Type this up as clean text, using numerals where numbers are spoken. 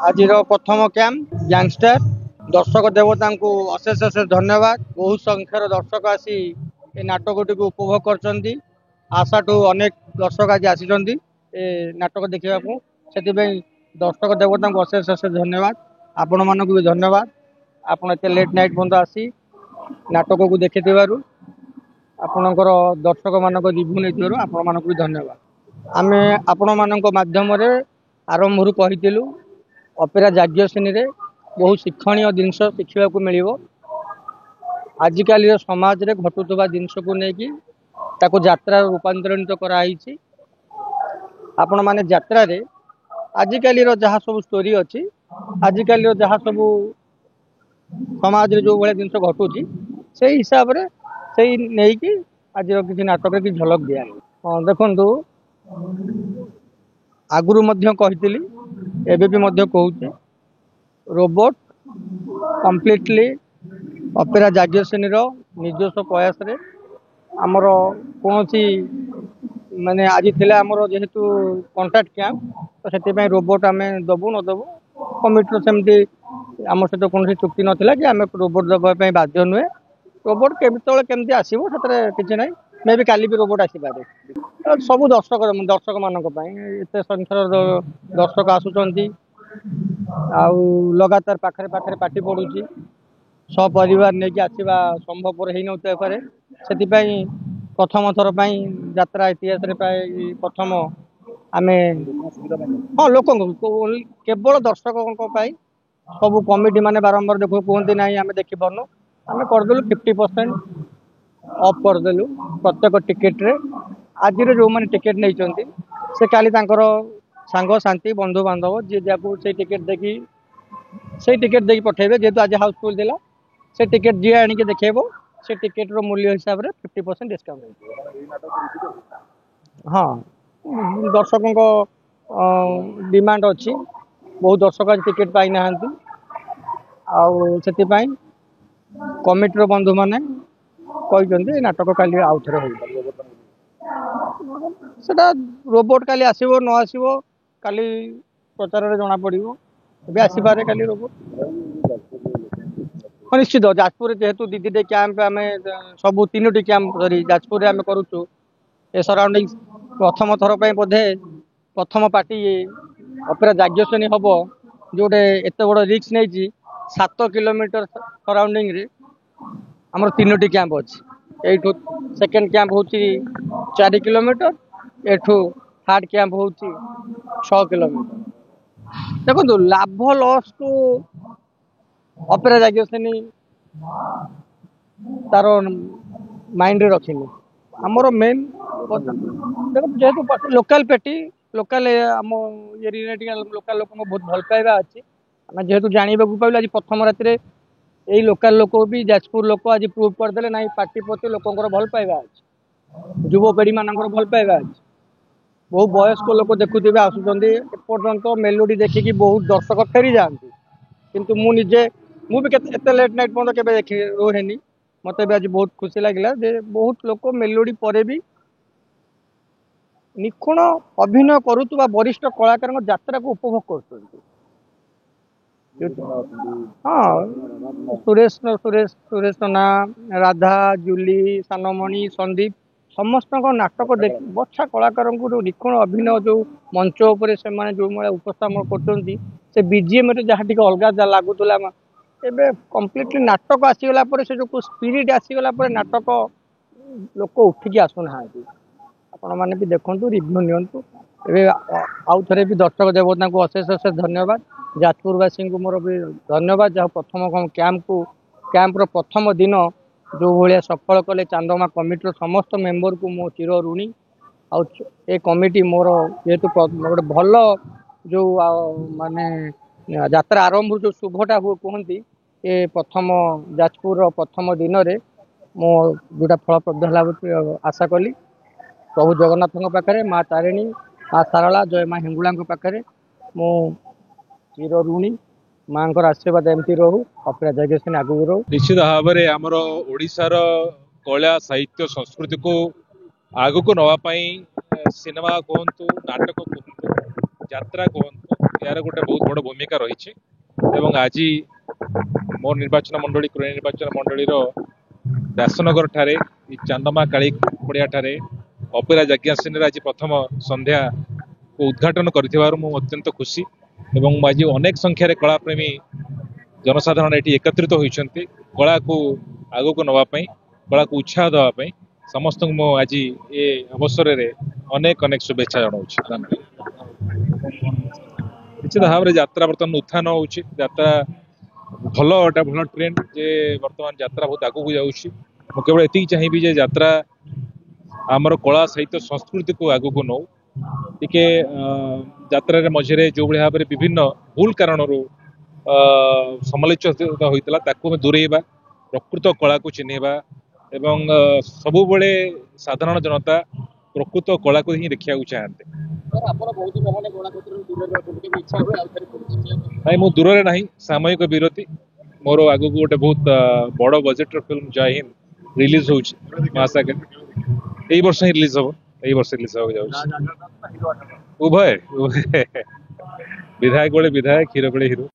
आज प्रथम camp gangster दर्शक देवता को अशेष अशेष धन्यवाद। बहुत संख्यार दर्शक आसी नाटक टी उपभोग कर आशा ठू अनेक दर्शक आज आसी नाटक देखा से दर्शक देवता को अशेष अशेष धन्यवाद। आपण मान भी धन्यवाद। आपण एत लेट नाइट बंद आसी नाटक को देखि आपणकर दर्शक मानक रिव्यू नहीं आपण मानक भी धन्यवाद। आम आपण मानक माध्यम आरंभ कहीलु अपेरा जाग्य श्रेणी रे बहुत शिक्षणीय जिनस शिखा मिल आजिकल समाज रे घटुवा जिनस को लेकिन यात्रा रूपांतरित कराई। आपण माने यात्रा रे आजिकल जहाँ सब स्टोरी अच्छी आजिकल जहाँ सब समाज रे जो भाई जिनस घटुची से हिसाब रे से नहीं कि आज किसी नाटक की झलक दिया। हाँ देखु आगुरी कही एवं कहूचे रोबोट कम्प्लीटली अपेरा जाग्य श्रेणी निजस्व प्रयास रे आमर कौन माने आज थे आमर जेहेतु कंट्राक्ट कैंप तो से रोबोट आम दबु न दबु कमिटी सेमती आम सहित कौन चुक्ति नाला कि आम रोबोट देवाई बाध्य नुहे। रोबोट केमती आसो कि ना मे भी काली भी रोबोट आसपे सब दर्शक मानक एत संख्यार दर्शक आसुंच लगातार पाखरे पाखरे पार्टी पड़ुची सपरिवार नहीं आसवा संभवपर हो नपे से प्रथम थर यात्रा इतिहास प्रथम आम हाँ लोक केवल दर्शकों सब कमिटी माने बारंबार देखो कहते ना आम देखिपारनु आम करदेलु 50% ऑफ करदेलु प्रत्येक टिकेट रे। आज जो मैंने टिकेट नहीं से काली सांग शांति बंधु बांधव जी जाकू से टिकेट देखी पठेबे जेहेतु आज हाउसफुल दिला से टिकेट जी आनिक देखेबो से टिकेट रो मूल्य हिसाब रे 50% डिस्काउंट। हाँ दर्शकों को डिमांड अच्छी बहुत दर्शक आज टिकेट पाई ना से कमिटी बंधु मैंने कहते नाटक काली आउ थे सेटा रोबोट काली आसो न आसो काली प्रचार में जना पड़ो आसपे काली रोबोट निश्चित जाजपुर जेहेतु दीदी कैंप आम सब 3टी कैंप सरी जाजपुर आम करुचु ए सराउंडिंग प्रथम थर बोधे प्रथम पार्टी अपेरा जाग्य श्रेणी हम जोटे एत बड़ रिक्स नहीं 7 किलोमीटर सराउंडिंग रे आमर 3टी कैंप अच्छी एठू सेकेंड कैंप हूँ 4 किलोमीटर एठू थर्ड कैंप हूँ 6 किलोमीटर। देखो लाभ लॉस को अपेरा जाग्य श्रेणी तार माइंड रखनी आमर मेन जेहेतु लोकल पेटी लोकल आम ये लोकल लोक बहुत भल पाइबा अच्छी आम जेहेतु जानवा पाइल आज प्रथम राति यही लोकल लोक भी जाजपुर लोक आज प्रूव करदे ना पार्टी प्रति लोकंर भल पाइबा अच्छी युवपीढ़ी मान भल पाइबा अच्छी बहुत वयस्क लोक देखुवे आसुँच एपर्तंत मेलोडी देखिकी बहुत दर्शक फेरी जाती किंतु मुझे एत लेट नाइट पर्यटन के देखी रोहेनी मत भी आज बहुत खुशी लगे जे बहुत लोक मेलोडी पर भी निखुण अभिनय करुवा वरिष्ठ कलाकार यात्रा को उपभोग कर। हाँ सुरेश सुरेश सुरेश ना राधा जूली सानमणि संदीप समस्त नाटक देख बछा कलाकार निखुण अभिनय जो मंच उपर से जो उपस्थापन कर बीजीएम जहाँ टी अलग लगुला एवं कम्प्लीटली नाटक आसीगला से जो स्पिरिट आसीगला नाटक लोक उठिकी आसुना आपण मैंने भी देखु रिव्यू नियंतु आउ थे भी दर्शक देवता को अशेष अशेष धन्यवाद। जाजपुरवासी को मोर भी धन्यवाद जहाँ प्रथम कैंपर प्रथम दिन जो भाया सफल कले चांदमा कमिटी समस्त मेंबर को मो चिर ऋणी आ कमिटी मोर जेहेतु गोटे भल जो माने यात्रा आरंभ जो शुभटा हुए कहती ये प्रथम जाजपुर प्रथम दिन में मो जोटा फलप्रद है आशा कली प्रभु जगन्नाथ पाखे माँ तारिणी माँ सारला जय माँ हिंगुला पाखे मो चिर ऋणी माँ आशीर्वाद एमती रहू अपेरा जाग्य श्रेणी आगू रहू। निश्चित भाव में आमर ओडिशार कला साहित्य संस्कृति को आगु को नवापाई सिनेमा कहतु नाटक कहतु यात्रा कहतु यार गोटे बहुत बड़ भूमिका रही आज मोर निर्वाचन मंडली कुरेणी निर्वाचन मंडली व्यासनगर ठारे चांदमा काली पड़िया ठारे अपेरा यज्ञासीन आज प्रथम संध्या को उद्घाटन कर अत्यंत खुशी एवं आज अनेक संख्यार कलाप्रेमी जनसाधारण ये एकत्रित होती कला को आग को नापी कला को उत्साह देवाई समस्त आज ये अवसर में अनेक अनेक शुभेच्छा जनाऊँ। निश्चित भाव में यात्रा बर्तमान उत्थान होची यात्रा भल एटा भल ट्रेंड जे बर्तमान यात्रा बहुत आगू जाऊँगी मु केवल एति चाहिए जे यात्रा आमर कला साहित्य संस्कृति को आगू को नौ टिके यात्रा मझे जो भाव में विभिन्न भूल कारण समालोचित होता दूरेबा प्रकृत कला को चिन्हवा एवं सबु बड़े साधारण जनता प्रकृत कला को ही देखा चाहते नहीं मु दूर ना सामयिक विरति मोर आग को गोटे बहुत बड़ बजेट फिल्म जय हिंद रिलीज हो आशा करी वर्ष ही रिलीज हम रिलीज हो उभय विधायक बड़े विधायक हीरो बड़े हिरो।